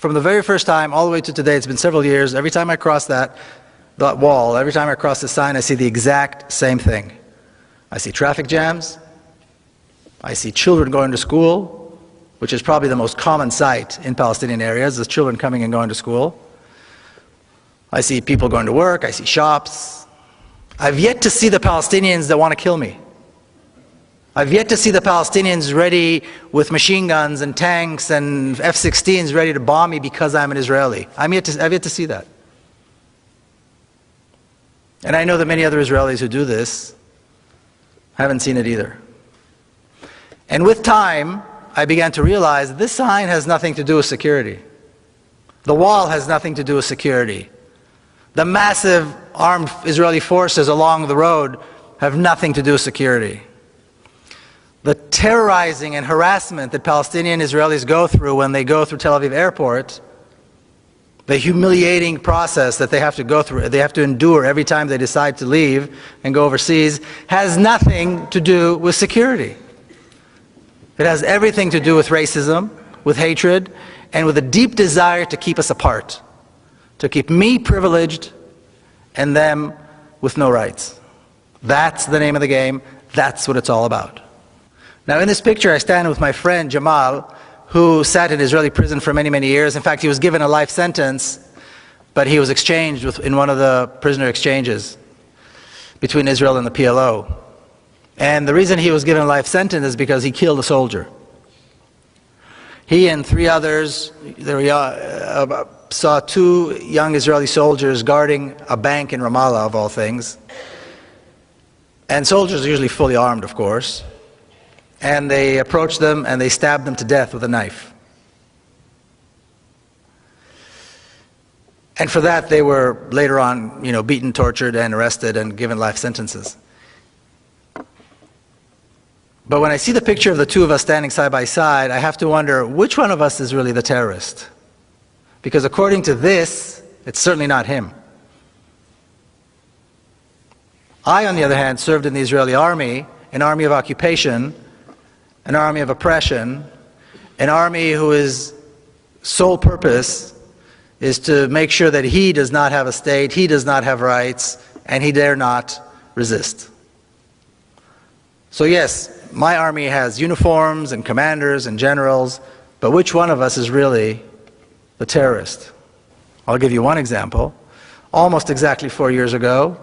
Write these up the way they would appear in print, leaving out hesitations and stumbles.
From the very first time all the way to today, it's been several years, every time I cross that wall, every time I cross the sign, I see the exact same thing. I see traffic jams, I see children going to school, which is probably the most common sight in Palestinian areas, is children coming and going to school. I see people going to work, I see shops. I've yet to see the Palestinians that want to kill me. I've yet to see the Palestinians ready with machine guns and tanks and F-16s ready to bomb me because I'm an Israeli. I've yet to see that. And I know that many other Israelis who do this haven't seen it either. And with time, I began to realize this sign has nothing to do with security. The wall has nothing to do with security. The massive armed Israeli forces along the road have nothing to do with security. The terrorizing and harassment that Palestinian Israelis go through when they go through Tel Aviv airport, the humiliating process that they have to go through, they have to endure every time they decide to leave and go overseas, has nothing to do with security. It has everything to do with racism, with hatred, and with a deep desire to keep us apart, to keep me privileged and them with no rights. That's the name of the game. That's what it's all about. Now in this picture I stand with my friend Jamal, who sat in Israeli prison for many, many years. In fact, he was given a life sentence, but he was exchanged in one of the prisoner exchanges between Israel and the PLO. And the reason he was given a life sentence is because he killed a soldier. He and 3 others saw 2 young Israeli soldiers guarding a bank in Ramallah, of all things. And soldiers are usually fully armed, of course. And they approached them and they stabbed them to death with a knife. And for that they were later on, beaten, tortured, and arrested and given life sentences. But when I see the picture of the 2 of us standing side by side, I have to wonder which one of us is really the terrorist. Because according to this, it's certainly not him. I, on the other hand, served in the Israeli army, an army of occupation, an army of oppression, an army whose sole purpose is to make sure that he does not have a state, he does not have rights, and he dare not resist. So yes, my army has uniforms and commanders and generals, but which one of us is really the terrorist? I'll give you one example. Almost exactly 4 years ago,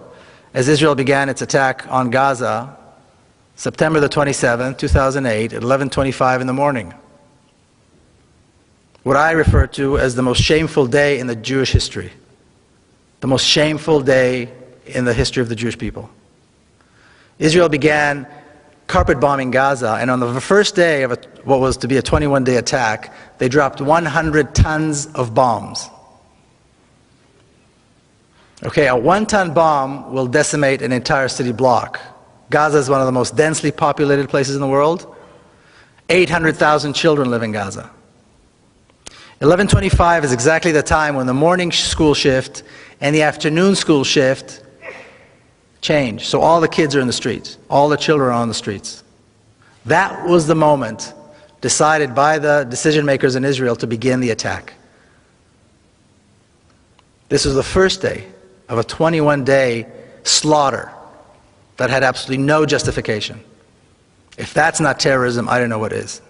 as Israel began its attack on Gaza, September the 27th, 2008, at 11:25 in the morning. What I refer to as the most shameful day in the Jewish history. The most shameful day in the history of the Jewish people. Israel began carpet bombing Gaza, and on the first day of what was to be a 21-day attack, they dropped 100 tons of bombs. Okay, a 1-ton bomb will decimate an entire city block. Gaza is one of the most densely populated places in the world. 800,000 children live in Gaza. 11:25 is exactly the time when the morning school shift and the afternoon school shift change. So all the kids are in the streets. All the children are on the streets. That was the moment decided by the decision makers in Israel to begin the attack. This was the first day of a 21-day slaughter that had absolutely no justification. If that's not terrorism, I don't know what is.